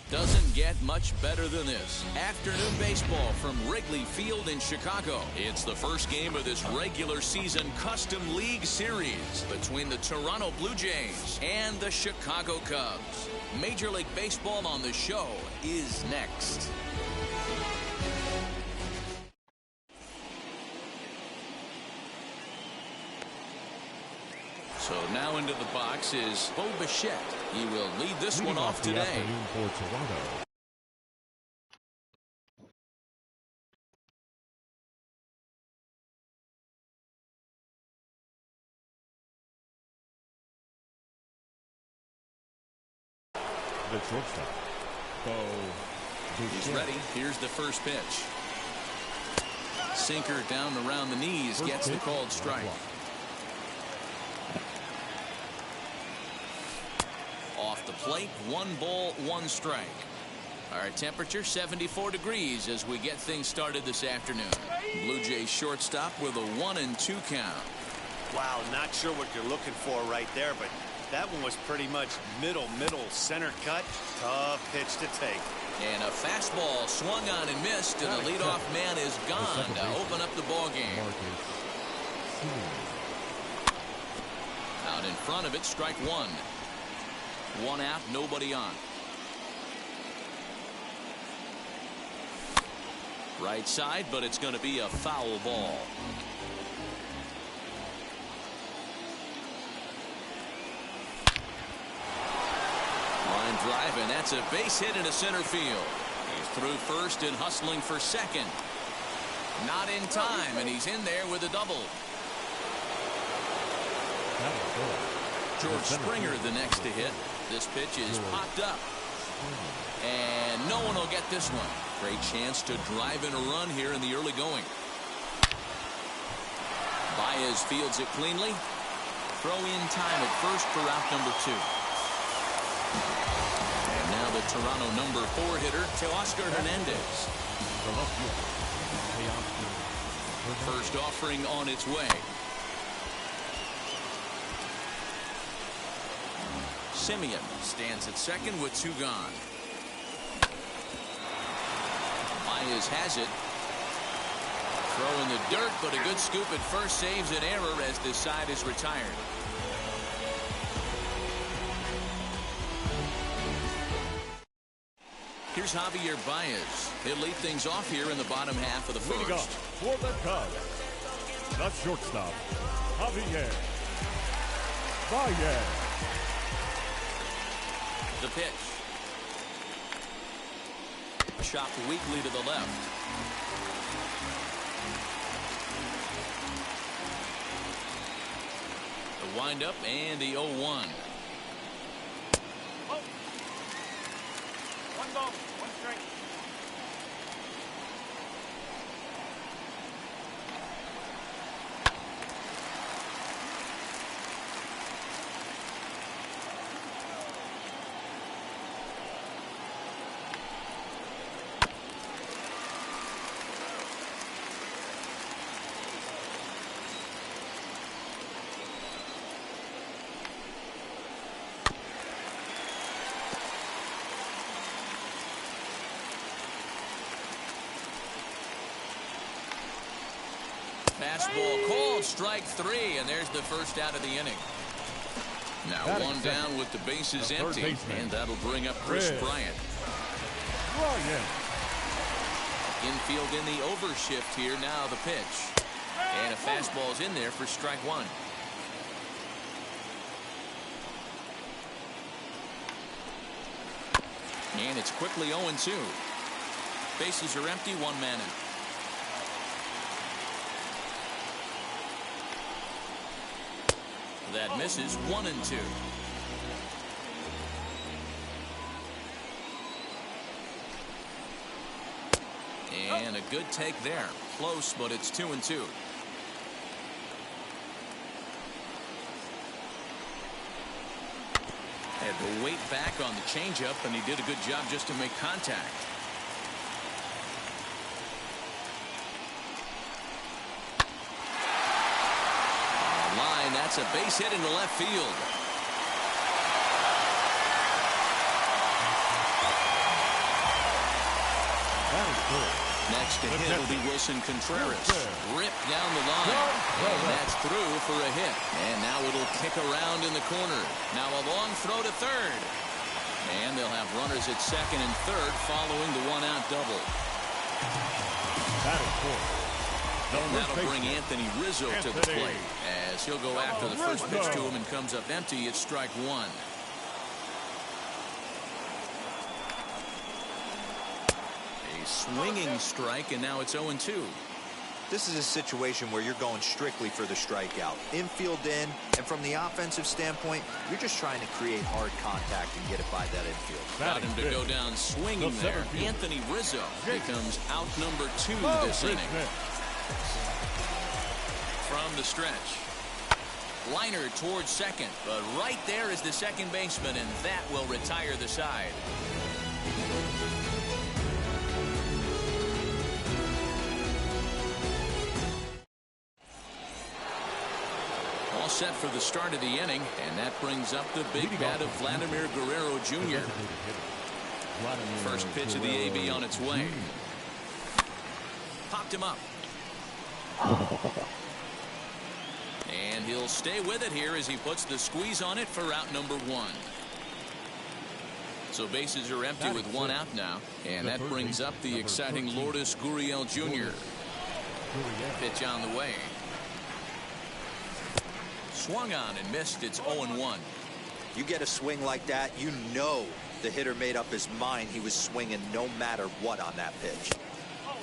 Doesn't get much better than this. Afternoon baseball from Wrigley Field in Chicago. It's the first game of this regular season Custom League Series between the Toronto Blue Jays and the Chicago Cubs. Major League Baseball on the show is next. So now into the box is Bo Bichette. He will lead this one off today. For Toronto. The shortstop, Bo Bichette. He's ready. Here's the first pitch. Sinker down around the knees, gets the called strike. Off the plate, 1 ball, 1 strike. Our temperature 74 degrees as we get things started this afternoon. Blue Jays shortstop with a 1-2 count. Wow, not sure what you're looking for right there, but that one was pretty much middle center cut. Tough pitch to take. And a fastball swung on and missed, and the leadoff man is gone to open up the ball game. Out in front of it, strike 1. 1 out, nobody on. Right side, but it's going to be a foul ball. Line drive, and that's a base hit into center field. He's through first and hustling for second. Not in time, and he's in there with a double. George Springer the next to hit. This pitch is popped up. And no one will get this one. Great chance to drive in a run here in the early going. Baez fields it cleanly. Throw in time at first for out number 2. And now the Toronto number 4 hitter, Teoscar Hernandez. First offering on its way. Simeon stands at second with 2 gone. Baez has it. Throw in the dirt, but a good scoop at first saves an error as this side is retired. Here's Javier Baez. He'll lead things off here in the bottom half of the first. Leading off for the Cubs, the shortstop, Javier Baez. The pitch. Chopped weakly to the left. The windup and the 0-1. Oh. 1 ball, 1 strike. Fastball called, strike 3, and there's the first out of the inning. Now 1 down with the bases empty, and that'll bring up Chris Bryant. Infield in the overshift here. Now the pitch, and a fastball's in there for strike 1. And it's quickly 0-2. Bases are empty, 1 man out. That misses. 1-2. And a good take there. Close, but it's 2-2. Had to wait back on the changeup, and he did a good job just to make contact. Line, that's a base hit into left field. Next to hit will be Wilson Contreras. Ripped down the line. And that's through for a hit. And now it'll kick around in the corner. Now a long throw to third. And they'll have runners at second and third following the one-out double. And that'll bring Anthony Rizzo to the plate as he'll go after the first pitch to him and comes up empty. It's strike one. A swinging strike, and now it's 0-2. This is a situation where you're going strictly for the strikeout. Infield in, and from the offensive standpoint, you're just trying to create hard contact and get it by that infield. Got him to go down swinging there. Anthony Rizzo becomes out number 2 this inning. From the stretch. Liner towards second, but right there is the second baseman, and that will retire the side. All set for the start of the inning, and that brings up the big bat of Vladimir Guerrero Jr. First pitch of the AB on its way. Popped him up. And he'll stay with it here as he puts the squeeze on it for out number 1. So bases are empty with one out now, and that brings up the exciting Lourdes Gurriel Jr. Pitch on the way. Swung on and missed. It's 0-1. You get a swing like that, you know the hitter made up his mind he was swinging no matter what on that pitch.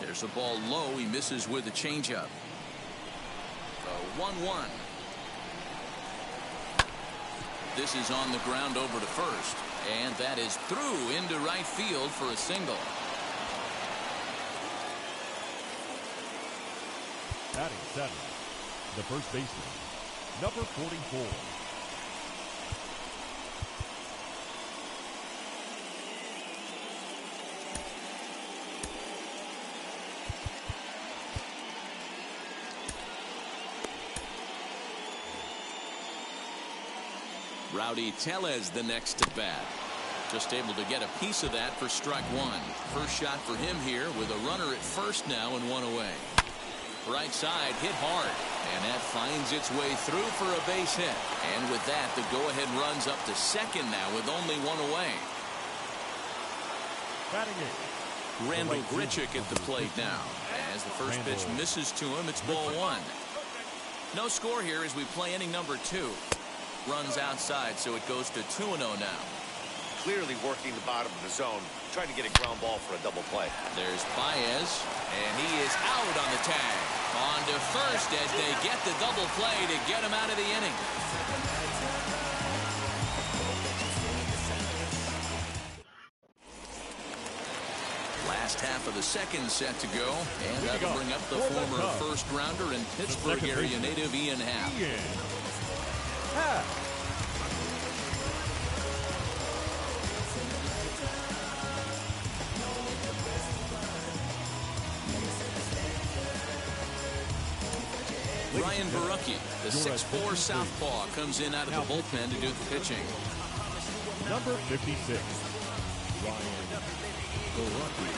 There's a ball low. He misses with a changeup. 1-1. This is on the ground over to first, and that is through into right field for a single. Batting 7, the first baseman, number 44. Rowdy Tellez the next to bat. Just able to get a piece of that for strike 1. First shot for him here with a runner at first now and 1 away. Right side hit hard, and that finds its way through for a base hit. And with that, the go-ahead runs up to second now with only 1 away. Randall Grichuk at the plate now. As the first pitch misses to him, it's ball 1. No score here as we play inning number 2. Runs outside, so it goes to 2-0 now. Clearly working the bottom of the zone, trying to get a ground ball for a double play. There's Baez, and he is out on the tag. On to first as they get the double play to get him out of the inning. Last half of the second set to go, and that'll bring up the former first rounder and Pittsburgh area native Ian Happ. Ryan Barucki, the 6'4" southpaw, comes in out of the bullpen to do the pitching. Number 56, Ryan Barucki.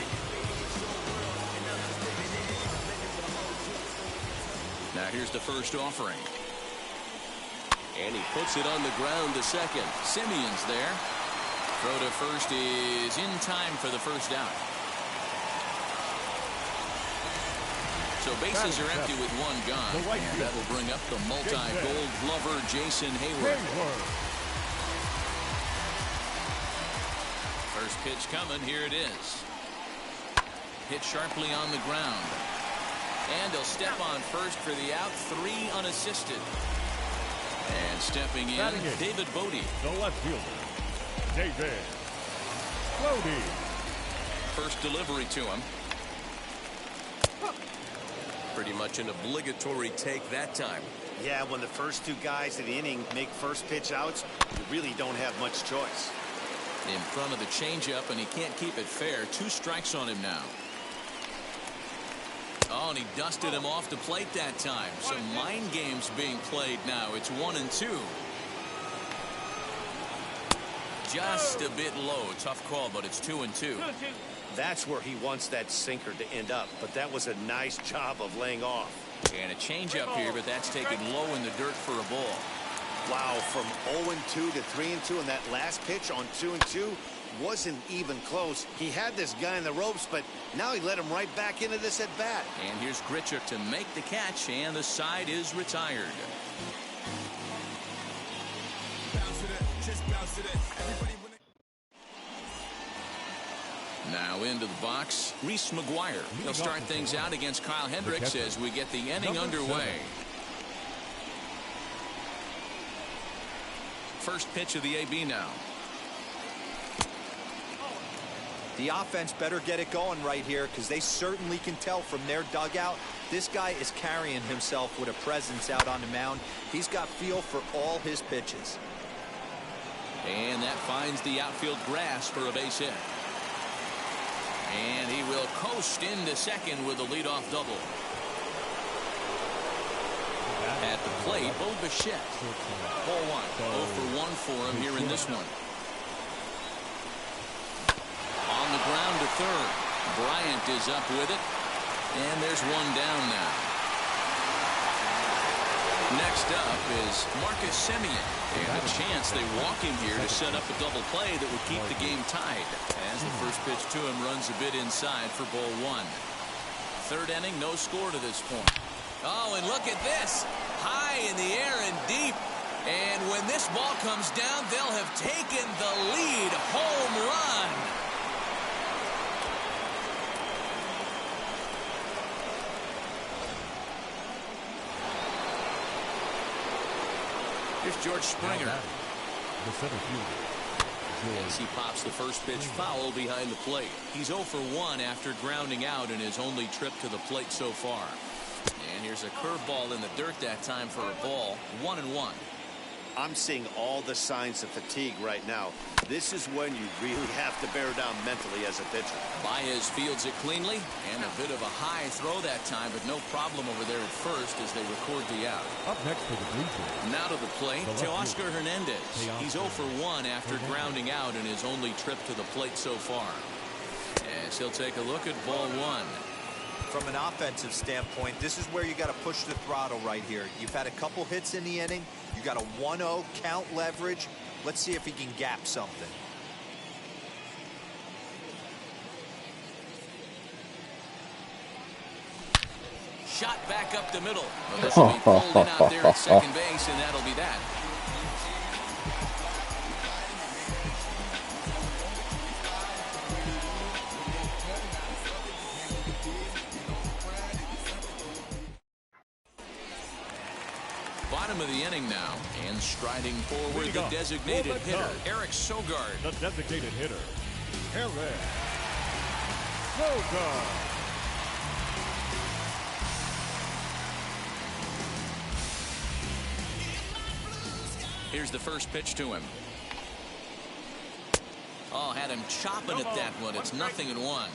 Now here's the first offering. And he puts it on the ground to second. Simeon's there. Throw to first is in time for the first out. So bases are empty with 1 gone. And that'll bring up the multi-gold glover Jason Hayward. First pitch coming. Here it is. Hit sharply on the ground. And he'll step on first for the out. 3 unassisted. And stepping in, David Bodie. The left fielder, David Bodie. First delivery to him. Pretty much an obligatory take that time. Yeah, when the first 2 guys in the inning make first pitch outs, you really don't have much choice. In front of the changeup, and he can't keep it fair. 2 strikes on him now. Oh, and he dusted him off the plate that time. Some mind games being played now. It's 1-2. just a bit low. Tough call, but it's 2-2. That's where he wants that sinker to end up, but that was a nice job of laying off. And a changeup here, but that's taken low in the dirt for a ball. Wow, from 0-2 to 3-2, and that last pitch on 2-2 wasn't even close. He had this guy in the ropes, but now he let him right back into this at bat. And here's Grichuk to make the catch, and the side is retired. Now into the box, Reese McGuire. He'll start things out against Kyle Hendricks as we get the inning underway. First pitch of the AB now. The offense better get it going right here, because they certainly can tell from their dugout this guy is carrying himself with a presence out on the mound. He's got feel for all his pitches. And that finds the outfield grass for a base hit. And he will coast into second with a leadoff double. At the plate, Bo Bichette. Ball one. 0 for 1 for him here in this one. On the ground to third. Bryant is up with it. And there's one down now. Next up is Marcus Semien. And a chance they walk him here to set up a double play that would keep the game tied. As the first pitch to him runs a bit inside for ball one. Third inning, no score to this point. Oh, and look at this. High in the air and deep. And when this ball comes down, they'll have taken the lead. Home run. Here's George Springer. The center fielder. As he pops the first pitch foul behind the plate. He's 0 for 1 after grounding out in his only trip to the plate so far. And here's a curveball in the dirt that time for a ball. 1-1. I'm seeing all the signs of fatigue right now. This is when you really have to bear down mentally as a pitcher. Baez fields it cleanly, and a bit of a high throw that time, but no problem over there at first as they record the out. Up next for the Blue Jays. Now to the plate, Teoscar Hernandez. He's 0 for 1 after grounding out in his only trip to the plate so far. As he'll take a look at ball one. From an offensive standpoint, this is where you got to push the throttle right here. You've had a couple hits in the inning. You got a 1-0 count leverage. Let's see if he can gap something. Shot back up the middle. Well, this will be pulled in out there at second base, and that'll be that. Bottom of the inning now, and striding forward the designated hitter, Eric Sogard. The designated hitter, Eric Sogard. Here's the first pitch to him. Oh, had him chopping at that one. It's 0-1.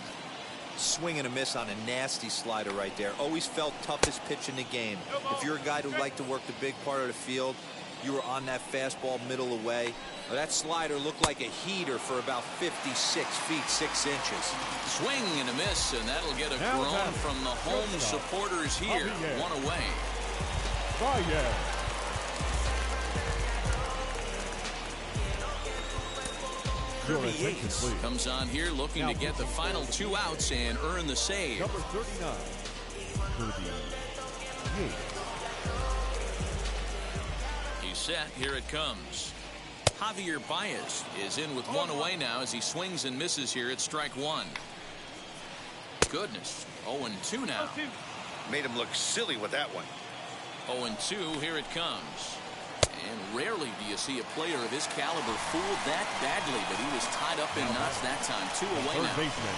Swing and a miss on a nasty slider right there. Always felt toughest pitch in the game. If you're a guy who liked to work the big part of the field, you were on that fastball middle away. Well, that slider looked like a heater for about 56 feet 6 inches. Swing and a miss, and that'll get a groan from the home supporters here. One away. Kirby Yates comes on here looking to get the final 2 outs and earn the save. Number 39, Kirby Yates. He's set. Here it comes. Javier Baez is in with 1 away now as he swings and misses here at strike 1. Goodness. 0-2 now. Made him look silly with that one. 0-2. Here it comes. And rarely do you see a player of his caliber fooled that badly, but he was tied up in knots that time. 2 away Third now. baseman,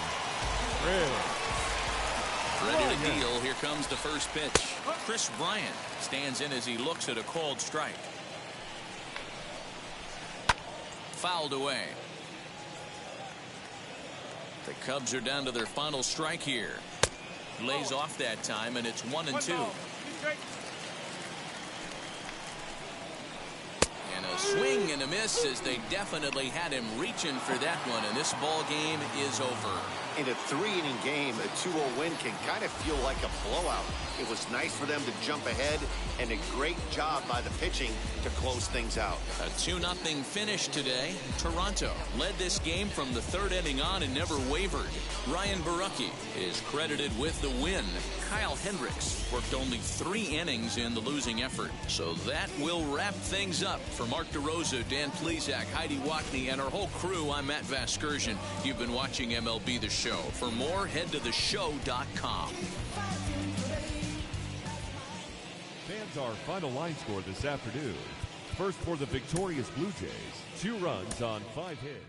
Ready to deal. Here comes the first pitch. Chris Bryant stands in as he looks at a called strike. Fouled away. The Cubs are down to their final strike here. Lays off that time, and it's 1-2. And a A swing and a miss as they definitely had him reaching for that one, and this ball game is over. In a 3-inning game, a 2-0 win can kind of feel like a blowout. It was nice for them to jump ahead, and a great job by the pitching to close things out. A 2-0 finish today. Toronto led this game from the 3rd inning on and never wavered. Ryan Borucki is credited with the win. Kyle Hendricks worked only 3 innings in the losing effort. So that will wrap things up. For Mark DeRosa, Dan Plesac, Heidi Wackney, and our whole crew, I'm Matt Vasgersian. You've been watching MLB The Show. For more, head to theshow.com. Fans, our final line score this afternoon. First for the victorious Blue Jays, 2 runs on 5 hits.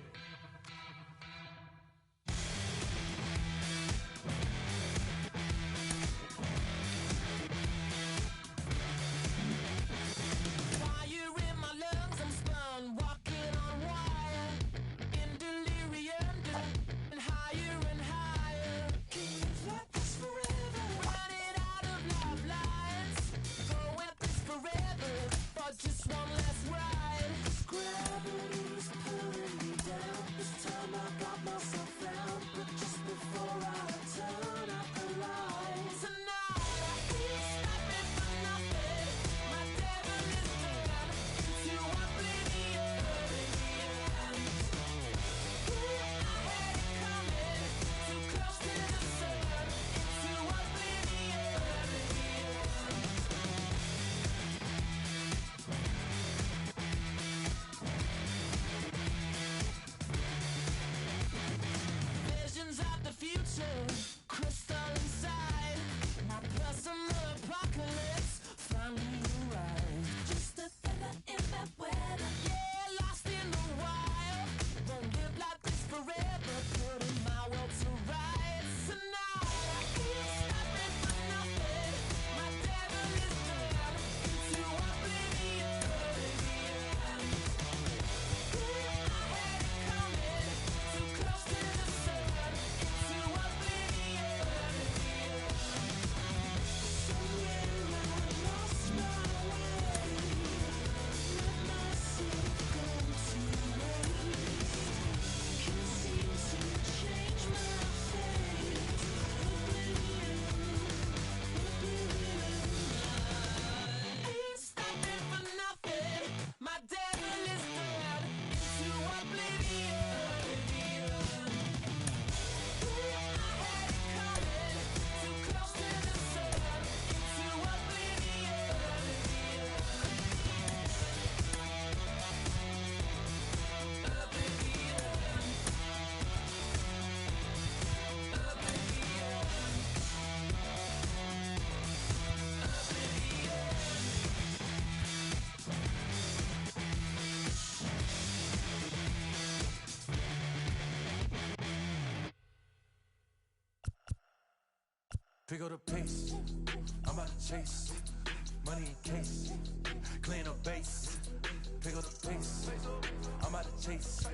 Pick up the pace, I'm about to chase money in case, clean up base. Pick up the pace, I'm about to chase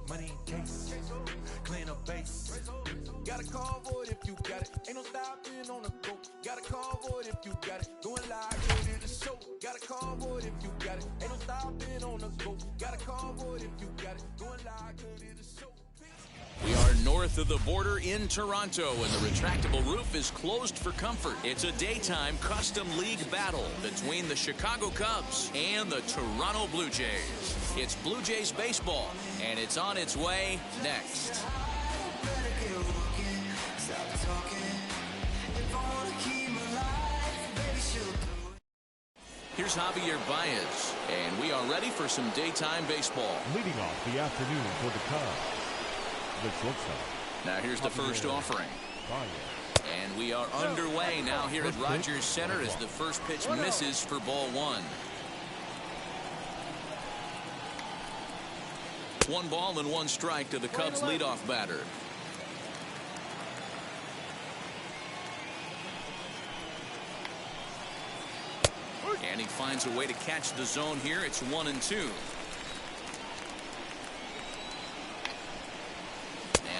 money in case, clean up base. Got a call for it if you got it, ain't no stopping on the go. Got a call for it if you got it, going live, go to the show. Got a call for it if you got it, ain't no stopping on the go. Got a call for it if you got it, going live, go to the show. We are north of the border in Toronto, and the retractable roof is closed for comfort. It's a daytime custom league battle between the Chicago Cubs and the Toronto Blue Jays. It's Blue Jays baseball, and it's on its way next. Here's Javier Baez, and we are ready for some daytime baseball. Leading off the afternoon for the Cubs, the shortstop. Now here's the first offering. And we are underway now here at Rogers Center as the first pitch misses for ball 1. 1 ball and 1 strike to the Cubs leadoff batter. And he finds a way to catch the zone here. It's 1-2.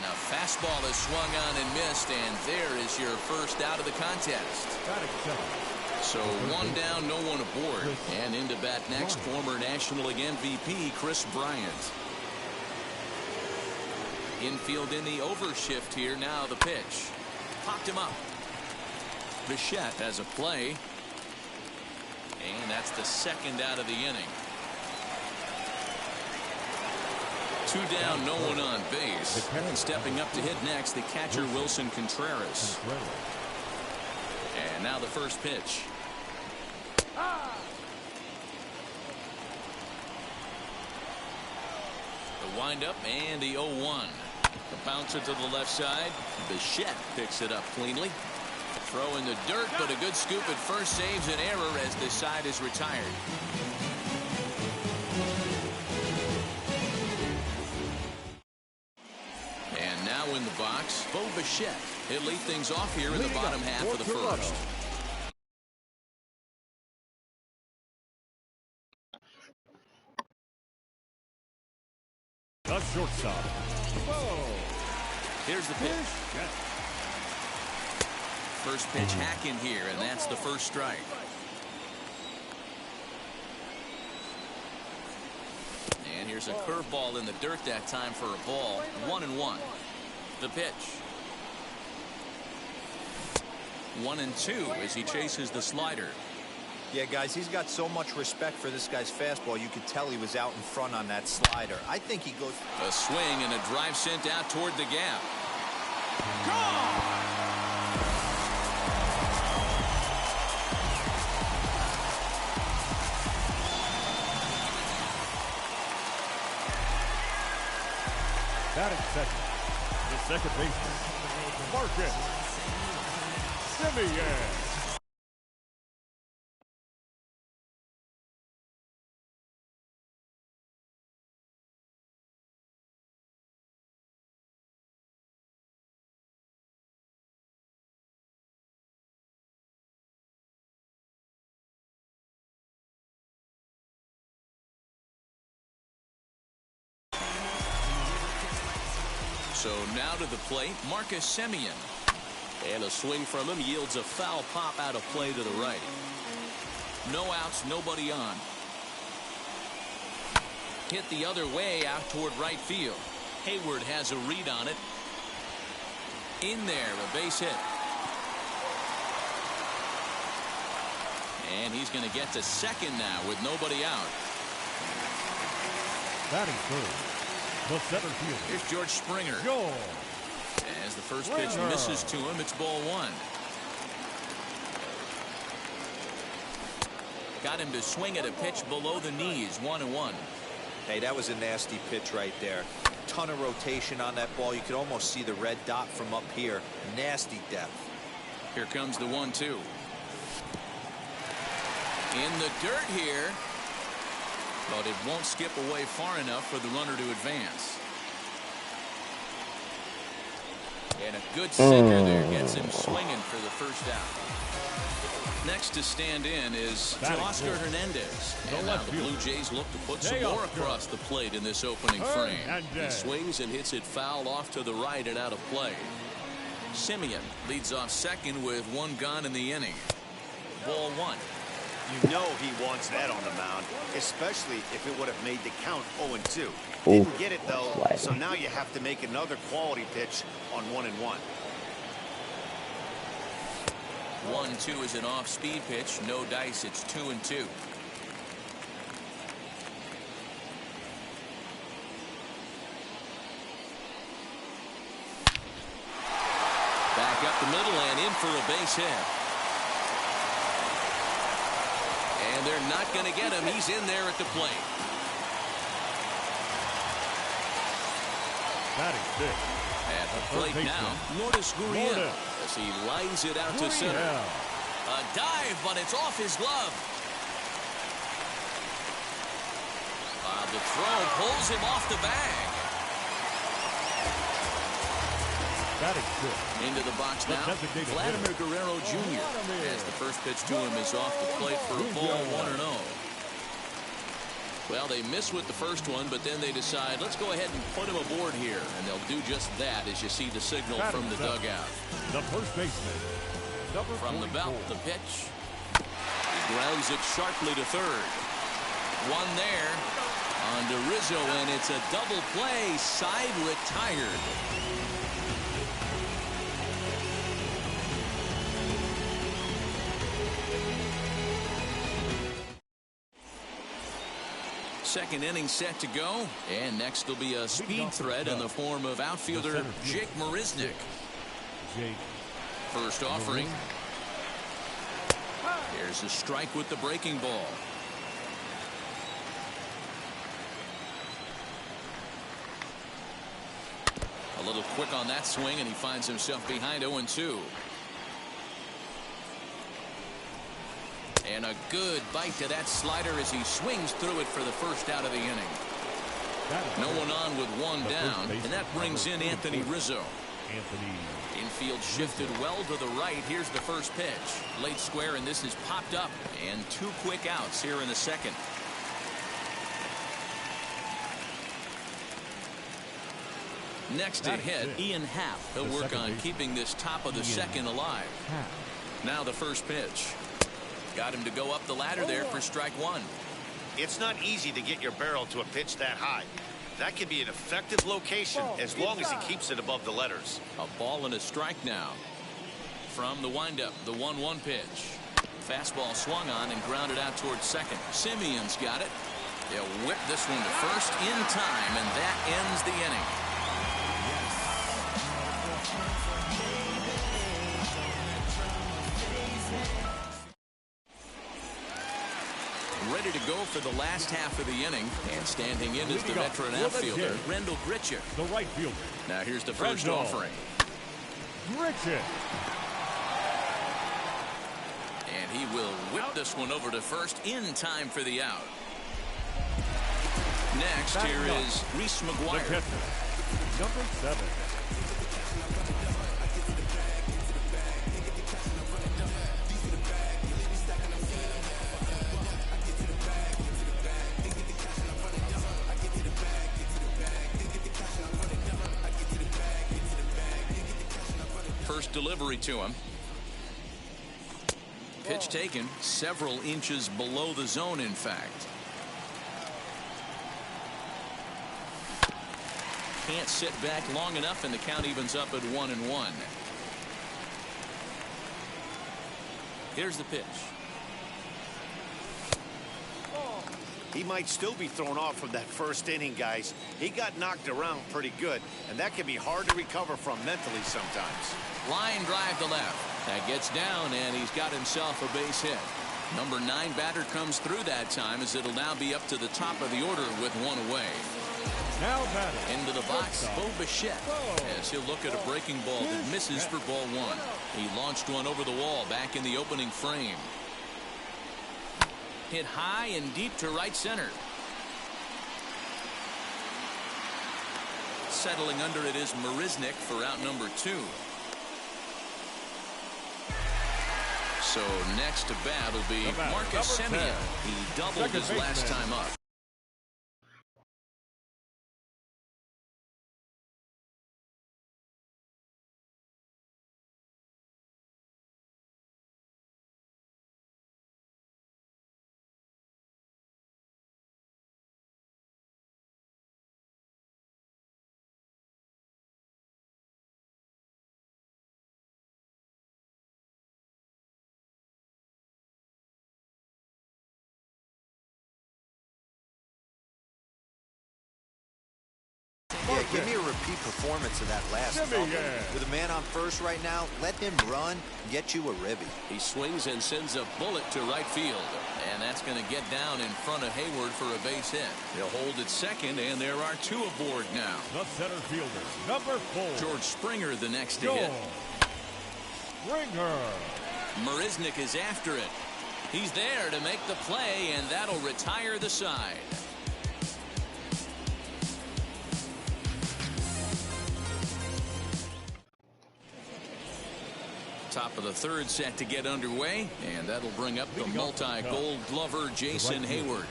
And a fastball is swung on and missed, and there is your first out of the contest. Batting 7, So one down, no one aboard. And into bat next, former National League MVP Chris Bryant. Infield in the overshift here. Now the pitch. Popped him up. Bichette has a play. And that's the second out of the inning. 2 down, no one on base. And stepping up to hit next, the catcher Wilson Contreras. And now the first pitch. The windup and the 0-1. The bouncer to the left side. Bichette picks it up cleanly. Throw in the dirt, but a good scoop at first saves an error as this side is retired. And now in the box, Bo Bichette. He'll lead things off here in the bottom half of the first. The shortstop. Here's the pitch. First pitch hack in here, and that's the first strike. And here's a curveball in the dirt that time for a ball. 1-1. The pitch. 1-2 as he chases the slider. Yeah, guys, he's got so much respect for this guy's fastball. You could tell he was out in front on that slider. I think he goes. A swing and a drive sent out toward the gap. Gone! Batting second, the second baseman, Marcus Semien. So now to the plate, Marcus Semien. And a swing from him yields a foul pop out of play to the right. No outs, nobody on. Hit the other way out toward right field. Hayward has a read on it. In there, a base hit. And he's going to get to second now with nobody out. Batting third, the center fielder. Here's George Springer. As the first pitch misses to him, it's ball 1. Got him to swing at a pitch below the knees. 1-1. Hey, that was a nasty pitch right there. Ton of rotation on that ball. You could almost see the red dot from up here. Nasty depth. Here comes the 1-2. In the dirt here. But it won't skip away far enough for the runner to advance. And a good sinker there gets him swinging for the first out. Next to stand in is Oscar Hernandez. And now the Blue Jays look to put some more across the plate in this opening frame. He swings and hits it foul off to the right and out of play. Semien leads off second with 1 gone in the inning. Ball 1. You know he wants that on the mound, especially if it would have made the count 0-2. Didn't get it, though, so now you have to make another quality pitch on 1-1. 1-2 is an off-speed pitch. No dice. It's 2-2. Back up the middle and in for a base hit. And they're not going to get him. He's in there at the plate. Batting fifth. At the plate now, Lourdes Gurriel as he lines it out to center. A dive, but it's off his glove. The throw pulls him off the bag. Batting fifth. Into the box now, Vladimir Guerrero Jr. as the first pitch to him is off the plate for a ball 1-0. Well, they miss with the first one, but then they decide, let's go ahead and put him aboard here. And they'll do just that as you see the signal from the dugout. The first baseman, number from 44. the belt, the pitch. Grounds it sharply to third. One there on to Rizzo, and it's a double play. Side retired. Second inning set to go, and next will be a speed threat in the form of outfielder Jake Marisnick. First offering. Here's a strike with the breaking ball. A little quick on that swing, and he finds himself behind 0-2. And a good bite to that slider as he swings through it for the first out of the inning. No one on with one down, and that brings in Anthony Rizzo. Infield shifted well to the right. Here's the first pitch. Late square, and this is popped up. And 2 quick outs here in the second. Next to hit, Ian Happ. He'll work on keeping this top of the second alive. Now the first pitch. Got him to go up the ladder there for strike one. It's not easy to get your barrel to a pitch that high. That can be an effective location as long as he keeps it above the letters. A ball and a strike now. From the windup, the 1-1 pitch. Fastball swung on and grounded out towards second. Simeon's got it. They'll whip this one to first in time, and that ends the inning. Ready to go for the last half of the inning, and standing in is the veteran outfielder, Rendell Grichuk. The right fielder. Now here's the first offering. Grichuk. And he will whip this one over to first in time for the out. Next, here is Reese McGuire. Number 7. First delivery to him. Pitch taken several inches below the zone, in fact. Can't sit back long enough, and the count evens up at 1-1. Here's the pitch. He might still be thrown off from that first inning, guys. He got knocked around pretty good, and that can be hard to recover from mentally sometimes. Line drive to left. That gets down, and he's got himself a base hit. Number 9 batter comes through that time, as it'll now be up to the top of the order with one away. Now batting. Into the box, Bo Bichette, as he'll look at a breaking ball that misses for ball 1. He launched one over the wall back in the opening frame. Hit high and deep to right center. Settling under it is Marisnick for out number 2. So next to bat will be Marcus Semien. He doubled his last time up. Yeah, give me a repeat performance of that last double. With a man on first right now, let him run, get you a ribby. He swings and sends a bullet to right field, and that's going to get down in front of Hayward for a base hit. He'll hold at second, and there are 2 aboard now. The center fielder, number 4. George Springer, the next to hit. Springer. Marisnick is after it. He's there to make the play, and that'll retire the side. Top of the third set to get underway, and that'll bring up the multi-gold glover Jason Hayward.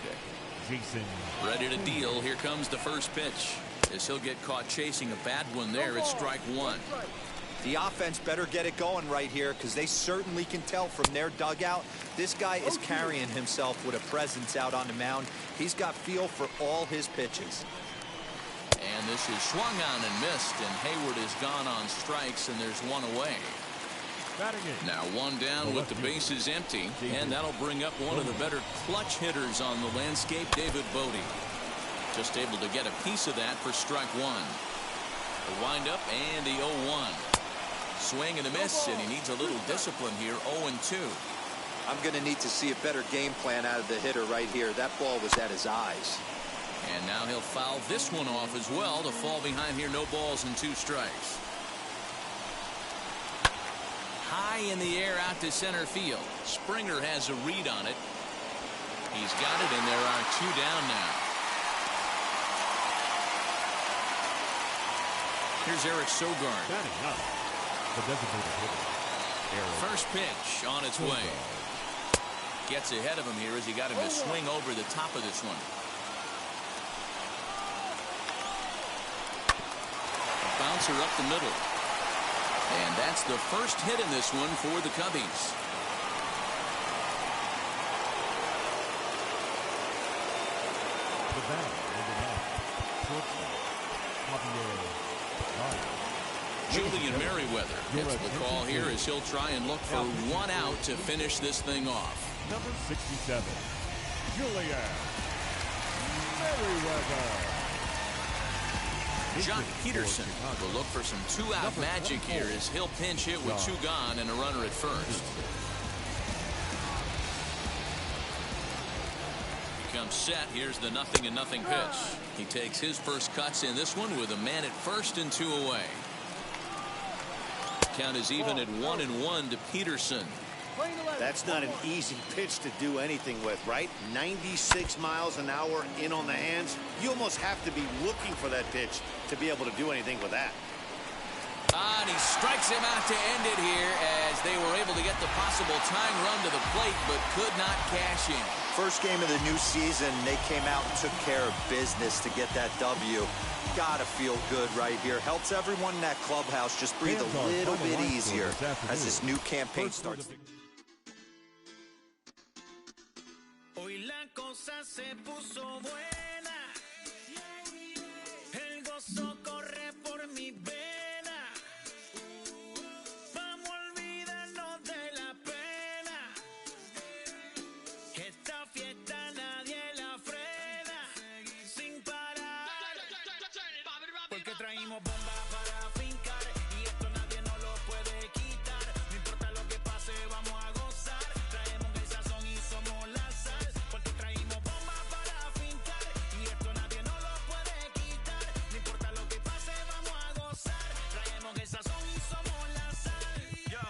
Ready to deal. Here comes the first pitch, as he'll get caught chasing a bad one there at strike 1. The offense better get it going right here because they certainly can tell from their dugout. This guy is carrying himself with a presence out on the mound. He's got feel for all his pitches. And this is swung on and missed, and Hayward is gone on strikes, and there's one away. Now one down with the bases empty, and that'll bring up one of the better clutch hitters on the landscape, David Bodie. Just able to get a piece of that for strike one. The windup and the 0-1. Swing and a miss, and he needs a little discipline here. 0-2. I'm going to need to see a better game plan out of the hitter right here. That ball was at his eyes. And now he'll foul this one off as well to fall behind here. No balls and 2 strikes. High in the air out to center field. Springer has a read on it. He's got it, and there are 2 down now. Here's Eric Sogard. First pitch on its way. Gets ahead of him here as he got him to swing over the top of this one. A bouncer up the middle. And that's the first hit in this one for the Cubbies. Julian Merriweather gets the call here as he'll try and look for 1 out to finish this thing off. Number 67, Julian Merriweather. Jock Peterson will look for some 2-out magic here as he'll pinch hit with 2 gone and a runner at first. Becomes set. Here's the 0-0 pitch. He takes his first cuts in this one with a man at first and 2 away. Count is even at 1-1 to Peterson. That's not an easy pitch to do anything with, right? 96 miles an hour in on the hands. You almost have to be looking for that pitch to be able to do anything with that. And he strikes him out to end it here as they were able to get the possible tying run to the plate but could not cash in. First game of the new season, they came out and took care of business to get that W. Gotta feel good right here. Helps everyone in that clubhouse just breathe a little bit easier as this new campaign starts. Hoy la cosa se puso buena. El gozo corre por mi vena. Vamos a olvidarnos de la pena. Esta fiesta nadie la frena. Sin parar. Porque traímos bomba para fincar. Y esto nadie nos lo puede quitar. No importa lo que pase, vamos a gozar. Traemos el sazón y somos la sal. Porque traímos bomba para fincar. Y esto nadie nos lo puede quitar. No importa lo que pase, vamos a gozar. Traemos el sazón y somos la sal. Yo,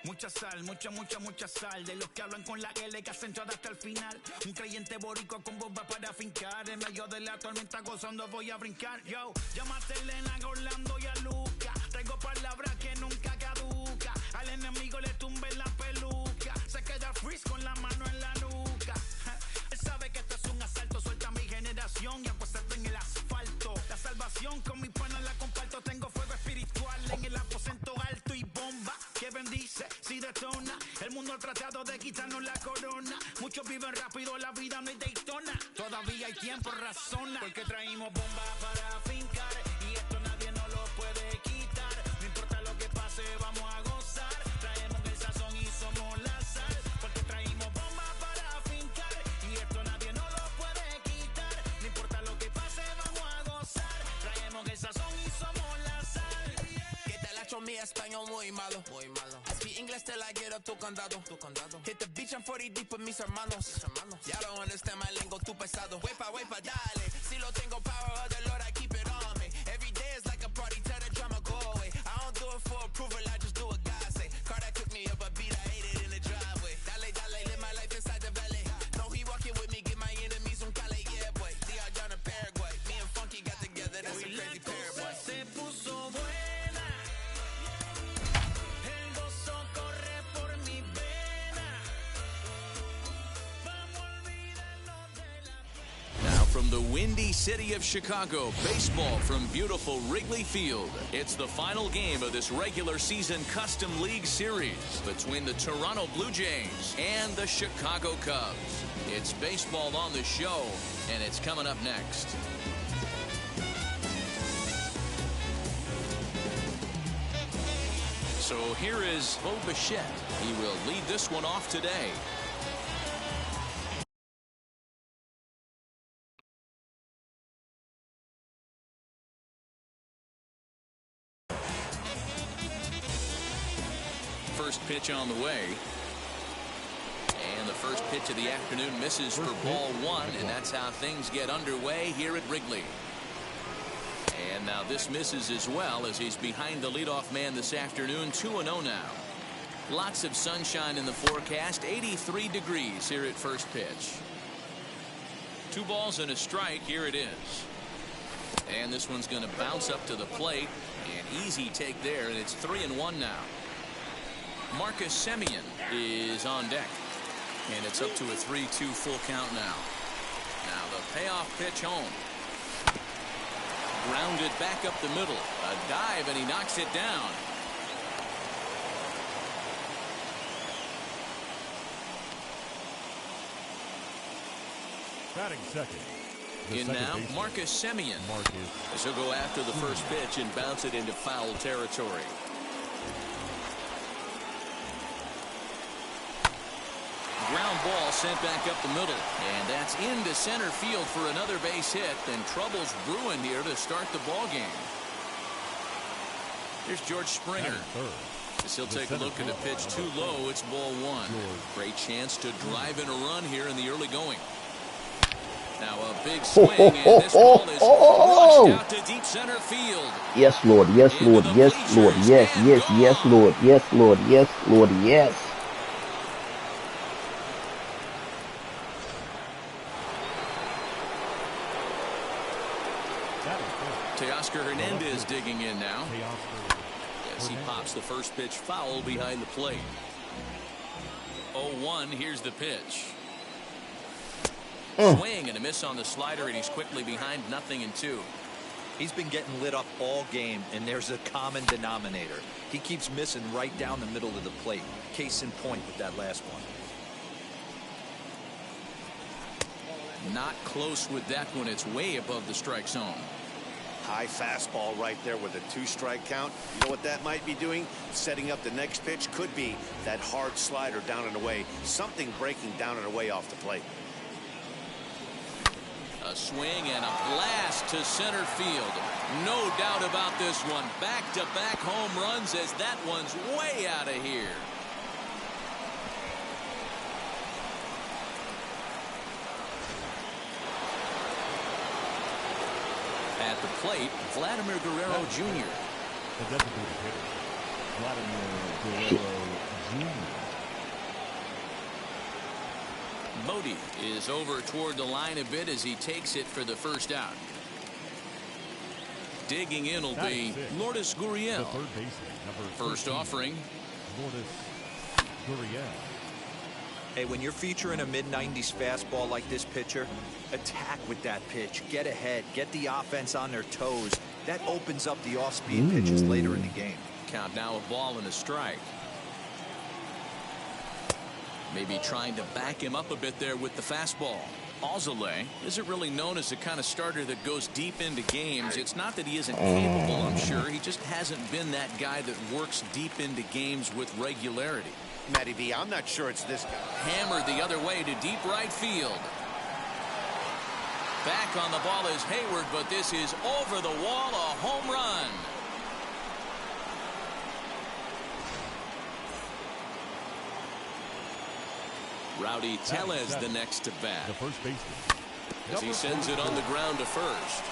mucha sal, mucha sal. De los que hablan con la L que hacen todo hasta el final. Un creyente boricua con bomba para fincar. En medio de la tormenta gozando voy a brincar. Yo, llámate a Elena, a Orlando y a Luca. Traigo palabras que nunca caduca. Al enemigo le tumbe la peluca. Se queda freeze con la mano en la nuca. Él sabe que esto es un asalto. Suelta mi generación y apuéstate en el asfalto. La salvación con mi pana la comparto. Tengo fuego espiritual en el aposento alto y bomba que bendice si detona. El mundo ha tratado de quitarnos la corona. Muchos viven rápido, la vida no es Daytona. Todavía hay tiempo, razona. Porque traímos bomba para fincar. Y esto nadie nos lo puede quitar. No importa lo que pase, vamos a gozar. Traemos el sazón y somos la sal. Porque traímos bomba para fincar. Y esto nadie nos lo puede quitar. No importa lo que pase, vamos a gozar. Traemos el sazón y somos la sal. Que te la echo mi español muy malo. I speak English till I get up tu condado. Hit the beach and 40 deep with mis hermanos. Ya don't understand my lingo, tu pesado. Wepa, dale. Si lo tengo power of the Lord, I keep it on me. Every day is like a party, tell the drama go away. I don't do it for approval, I just do what God say. Car that cooked me up a beat, I ate it in the driveway. Dale, live my life inside the valley. No, he walking with me, get my enemies un cale, yeah, boy. DR John in Paraguay. Me and Funky got together, that's a crazy pair, boy. Se puso buena. El gozo corre por mi vena. Vamos a olvidarnos de la. Now from from the windy city of Chicago, baseball from beautiful Wrigley Field. It's the final game of this regular season Custom League Series between the Toronto Blue Jays and the Chicago Cubs. It's baseball on the show, and it's coming up next. So here is Bo Bichette. He will lead this one off today. First pitch on the way. And the first pitch of the afternoon misses for ball one, and that's how things get underway here at Wrigley. And now this misses as well as he's behind the leadoff man this afternoon. 2-0 now. Lots of sunshine in the forecast. 83 degrees here at first pitch. 2 balls and a strike. Here it is. And this one's going to bounce up to the plate. An easy take there, and it's 3-1 now. Marcus Semien is on deck. And it's up to a 3-2 full count now. Now the payoff pitch home. Grounded back up the middle. A dive, and he knocks it down. Batting second. In now, Marcus Semien. As he'll go after the first pitch and bounce it into foul territory. Ground ball sent back up the middle, and that's into center field for another base hit. And trouble's brewing here to start the ball game. Here's George Springer. As he'll take a look at a pitch too low. It's ball one. Great chance to drive in a run here in the early going. Now a big swing, and this ball is rushed out to deep center field. Yes, Lord. Yes, Lord. Yes, Lord. Yes, yes, yes, Lord. Yes, Lord. Yes, Lord. Yes. Teoscar Hernandez digging in now. As he pops the first pitch foul behind the plate. 0-1. Here's the pitch. Swing and a miss on the slider, and he's quickly behind 0-2. He's been getting lit up all game, and there's a common denominator. He keeps missing right down the middle of the plate. Case in point with that last one. Not close with that one. It's way above the strike zone. High fastball right there with a 2-strike count. You know what that might be doing? Setting up the next pitch. Could be that hard slider down and away. Something breaking down and away off the plate. A swing and a blast to center field. No doubt about this one. Back-to-back home runs as that one's way out of here. At the plate, Vladimir Guerrero Jr. The designated hitter, Vladimir Guerrero Jr. Bodie is over toward the line a bit as he takes it for the first out. Digging in will be Lourdes Gurriel. First offering. Lourdes Gurriel. Hey, when you're featuring a mid-90s fastball like this pitcher, attack with that pitch. Get ahead. Get the offense on their toes. That opens up the off-speed pitches later in the game. Count now a ball and a strike. Maybe trying to back him up a bit there with the fastball. Alzolay isn't really known as the kind of starter that goes deep into games. It's not that he isn't capable, I'm sure. He just hasn't been that guy that works deep into games with regularity. Matty V, I'm not sure it's this guy. Hammered the other way to deep right field. Back on the ball is Hayward, but this is over the wall, a home run. Rowdy Tellez the next to bat. The first baseman. As he sends it on the ground to first.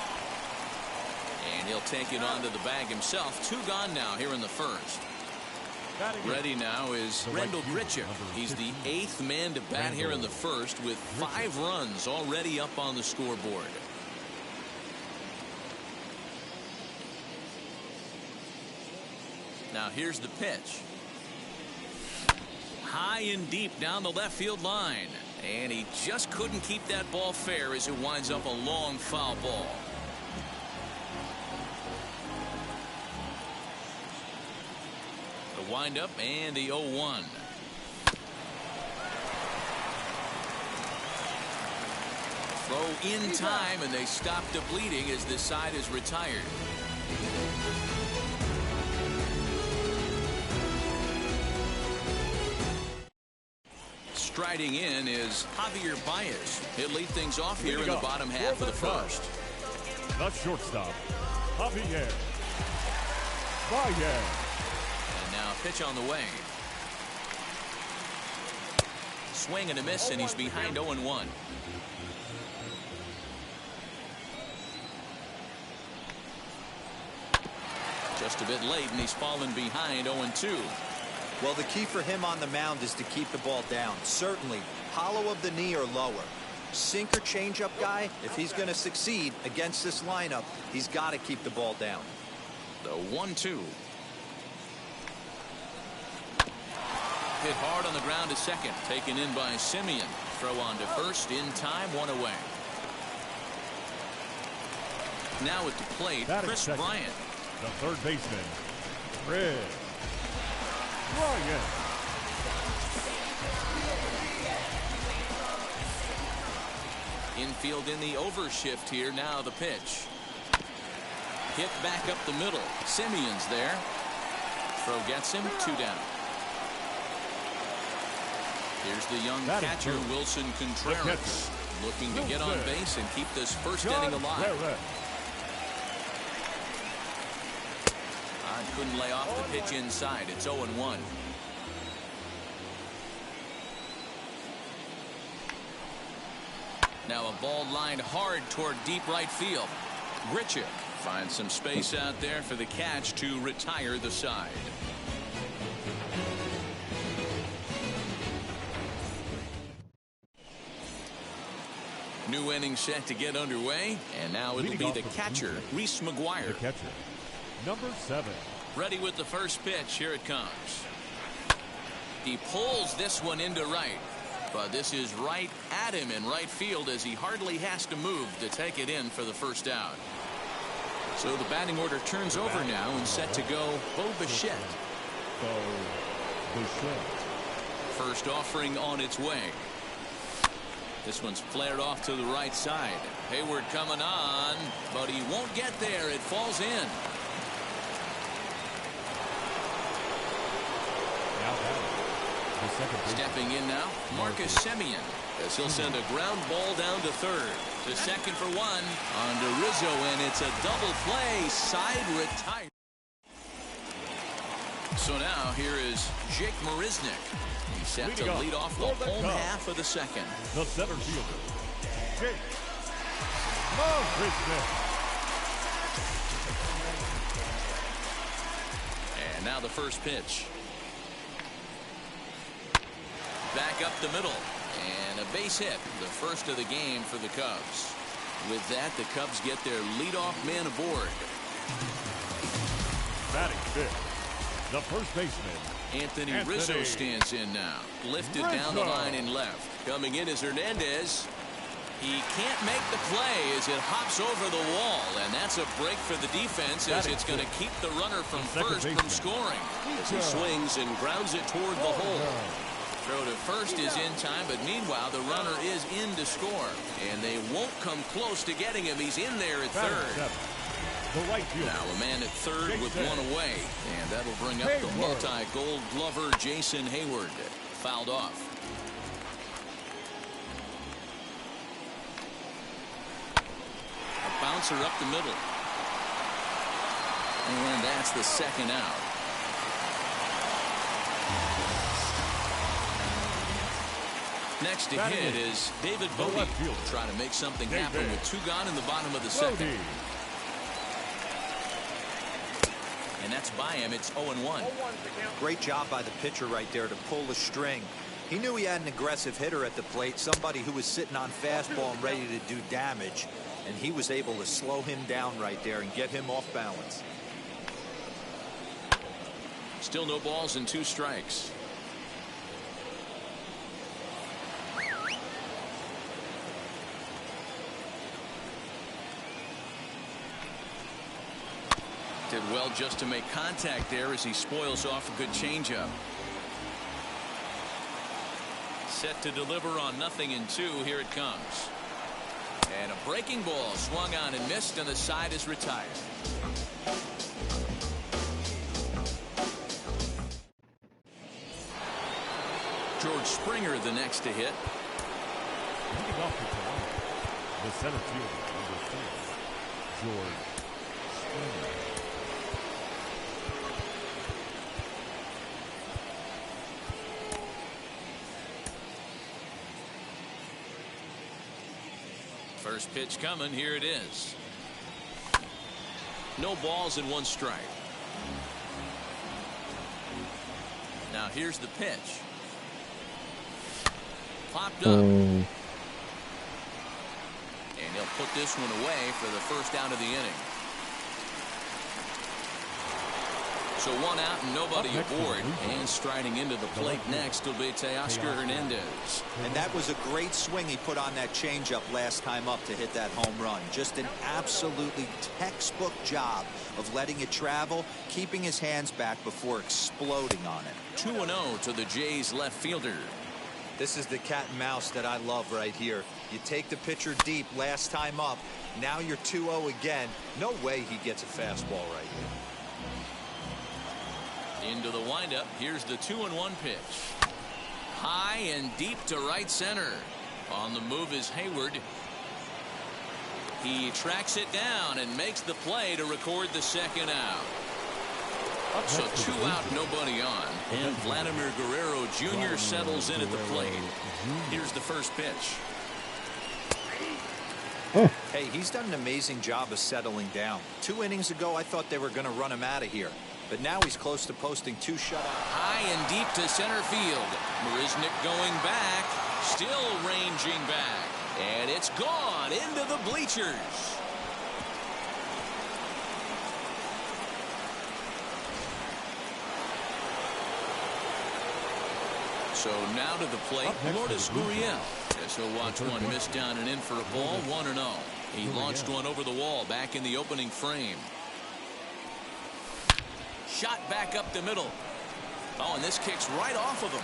And he'll take it onto the bag himself. 2 gone now here in the first. Ready now is Rendell Gritcher. He's the 8th man to bat here in the first with 5 runs already up on the scoreboard. Now here's the pitch. High and deep down the left field line. And he just couldn't keep that ball fair as it winds up a long foul ball. The windup and the 0-1. Throw in time, and they stop the bleeding as this side is retired. Striding in is Javier Baez. He'll lead things off here in the bottom half of the first. The shortstop, Javier Baez. And now a pitch on the way. Swing and a miss, and he's behind 0-1. Just a bit late, and he's fallen behind 0-2. Well, the key for him on the mound is to keep the ball down. Certainly, hollow of the knee or lower. Sinker changeup guy, if he's going to succeed against this lineup, he's got to keep the ball down. The 1-2. Hit hard on the ground to second. Taken in by Simeon. Throw on to first. In time, one away. Now at the plate, Chris Bryant. The third baseman, Chris Bryant. Infield in the overshift here. Now the pitch. Hit back up the middle. Simeon's there. Throw gets him. 2 down. Here's the young catcher, Wilson Contreras, looking to get on base and keep this first inning alive. Couldn't lay off the pitch inside. It's 0-1. Now a ball lined hard toward deep right field. Grichuk finds some space out there for the catch to retire the side. New inning set to get underway, and now it'll be the catcher, Reese McGuire. The catcher, number 7. Ready with the first pitch. Here it comes. He pulls this one into right, but this is right at him in right field as he hardly has to move to take it in for the first out. So the batting order turns over now and set to go Bo Bichette. First offering on its way. This one's flared off to the right side. Hayward coming on, but he won't get there. It falls in. Stepping in now, Marcus Semien, as he'll send a ground ball down to third. To second for one on to Rizzo, and it's a double play. Side retired. So now here is Jake Marisnick. He's set to lead off the home half of the second. The center fielder, Jake Marisnick. And now the first pitch. Back up the middle, and a base hit, the first of the game for the Cubs. With that, the Cubs get their leadoff man aboard. Batting fifth, the first baseman, Anthony Rizzo stands in now. Lifted down the line and left. Coming in is Hernandez. He can't make the play as it hops over the wall, and that's a break for the defense as it's going to keep the runner from first from scoring. As he swings and grounds it toward the hole. Throw to first is in time, but meanwhile the runner is in to score, and they won't come close to getting him. He's in there at third. Now a man at third with one away, and that'll bring up the multi-gold glover Jason Hayward. Fouled off. A bouncer up the middle, and that's the second out. Next to hit is David Bowie. Trying to make something happen with 2 gone in the bottom of the second. And that's by him. It's 0-1. Great job by the pitcher right there to pull the string. He knew he had an aggressive hitter at the plate, somebody who was sitting on fastball and ready to do damage, and he was able to slow him down right there and get him off balance. Still no balls and 2 strikes. well just to make contact there as he spoils off a good changeup. Set to deliver on 0-2. Here it comes. And a breaking ball swung on and missed, and the side is retired. George Springer the next to hit. Leading off the center fielder, number 4, George Springer. First pitch coming. Here it is. No balls and 1 strike. Now here's the pitch. Popped up. And he'll put this one away for the first out of the inning. So 1 out and nobody aboard. And striding into the plate next will be Teoscar Hernandez. And that was a great swing he put on that changeup last time up to hit that home run. Just an absolutely textbook job of letting it travel, keeping his hands back before exploding on it. 2-0 to the Jays left fielder. This is the cat and mouse that I love right here. You take the pitcher deep last time up. Now you're 2-0 again. No way he gets a fastball right here. Into the windup. Here's the 2-1 pitch. High and deep to right center. On the move is Hayward. He tracks it down and makes the play to record the second out. So 2 out, nobody on. And Vladimir Guerrero Jr. settles in at the plate. Here's the first pitch. Hey, he's done an amazing job of settling down. 2 innings ago, I thought they were going to run him out of here. But now he's close to posting 2 shutouts. High and deep to center field. Marisnick going back. Still ranging back. And it's gone into the bleachers. So now to the plate, Lourdes Gurriel. As he'll watch one miss down and in for a ball, 1-0. He launched one over the wall back in the opening frame. Shot back up the middle. Oh, and this kicks right off of him.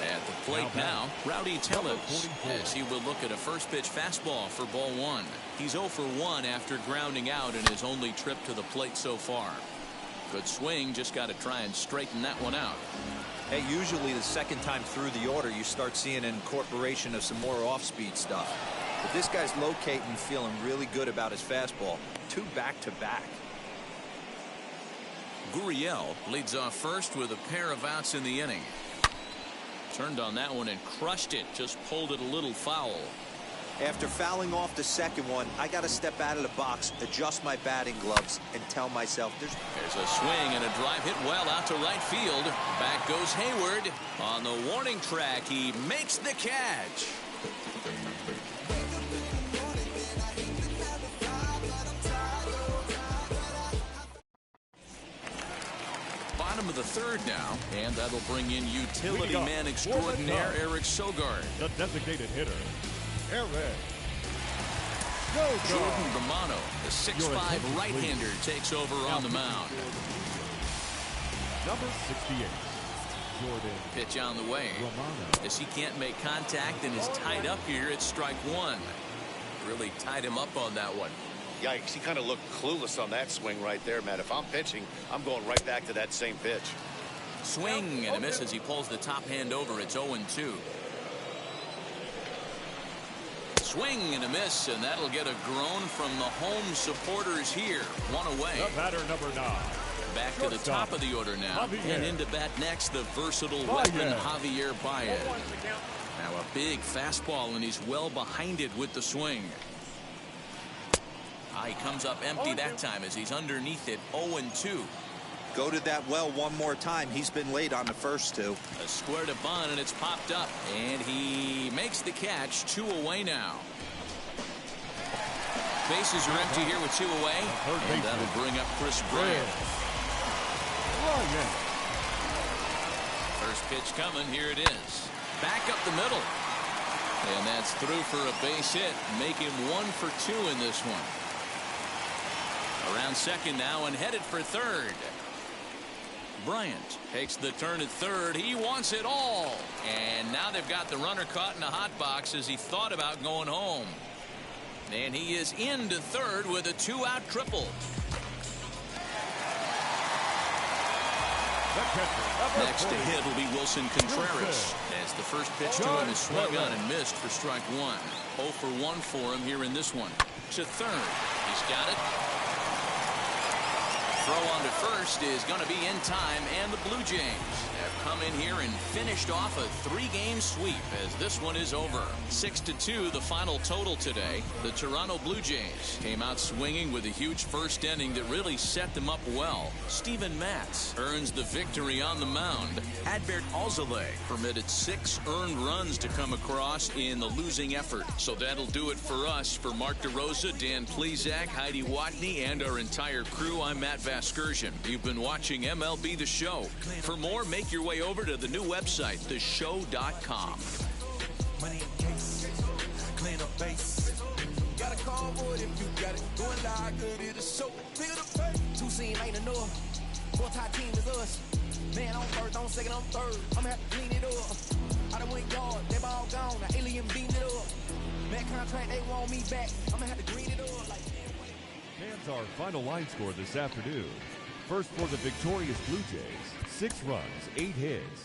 At the plate now, Rowdy Tellez, as he will look at a first pitch fastball for ball 1. He's 0 for 1 after grounding out in his only trip to the plate so far. Good swing, just got to try and straighten that one out. Hey, usually the second time through the order you start seeing an incorporation of some more off-speed stuff. But this guy's locating, feeling really good about his fastball. 2 back-to-back. Gurriel leads off first with a pair of outs in the inning. Turned on that one and crushed it. Just pulled it a little foul. After fouling off the second one, I got to step out of the box, adjust my batting gloves, and tell myself there's a swing and a drive hit well out to right field. Back goes Hayward. On the warning track, he makes the catch. Bottom of the 3rd now, and that'll bring in utility man extraordinaire Eric Sogard. The designated hitter, Eric Sogard. Jordan Romano, the 6'5" right-hander, takes over on the mound. Number 68, Jordan. Pitch on the way. Romano. As he can't make contact and is tied up here, it's strike 1. Really tied him up on that one. Yikes, he kind of looked clueless on that swing right there, man. If I'm pitching, I'm going right back to that same pitch. Swing and a miss as he pulls the top hand over. It's 0-2. Swing and a miss, and that'll get a groan from the home supporters here. 1 away. The batter, number 9. Back to the top of the order now. And into bat next, the versatile weapon, Javier Baez. Now a big fastball, and he's well behind it with the swing. He comes up empty that time as he's underneath it. 0-2. Go to that well one more time. He's been late on the first 2. A square to bunt, and it's popped up. And he makes the catch. 2 away now. Bases are empty here with 2 away. And that'll bring up Chris Bryant. First pitch coming. Here it is. Back up the middle. And that's through for a base hit. Make him 1 for 2 in this one. Around second now and headed for third. Bryant takes the turn at third. He wants it all. And now they've got the runner caught in a hot box as he thought about going home. And he is into third with a 2-out triple. Next to hit will be Wilson Contreras, as the first pitch to him is swung on and missed for strike 1. 0 for 1 for him here in this one. To third. He's got it. Throw on to first is going to be in time, and the Blue Jays have come in here and finished off a 3-game sweep as this one is over. 6-2 the final total today. The Toronto Blue Jays came out swinging with a huge first inning that really set them up well. Steven Matz earns the victory on the mound. Adbert Alzolay permitted 6 earned runs to come across in the losing effort. So that'll do it for us. For Mark DeRosa, Dan Plezak, Heidi Watney, and our entire crew, I'm Matt Vasgersian. You've been watching MLB The Show. For more, make your way over to the new website, theshow.com. Money in case, clean up base. Got a call for it if you got it. Going live, good in the show. Figure the pay. 2 scene ain't enough. 4-tie team is us. Man on first, on second, on third. I'ma have to clean it up. I done went yard, they ball gone. Now alien beating it up. Man contract, they want me back. I'ma have to green it up. Like, Fans, our final line score this afternoon. First for the victorious Blue Jays, 6 runs, 8 hits.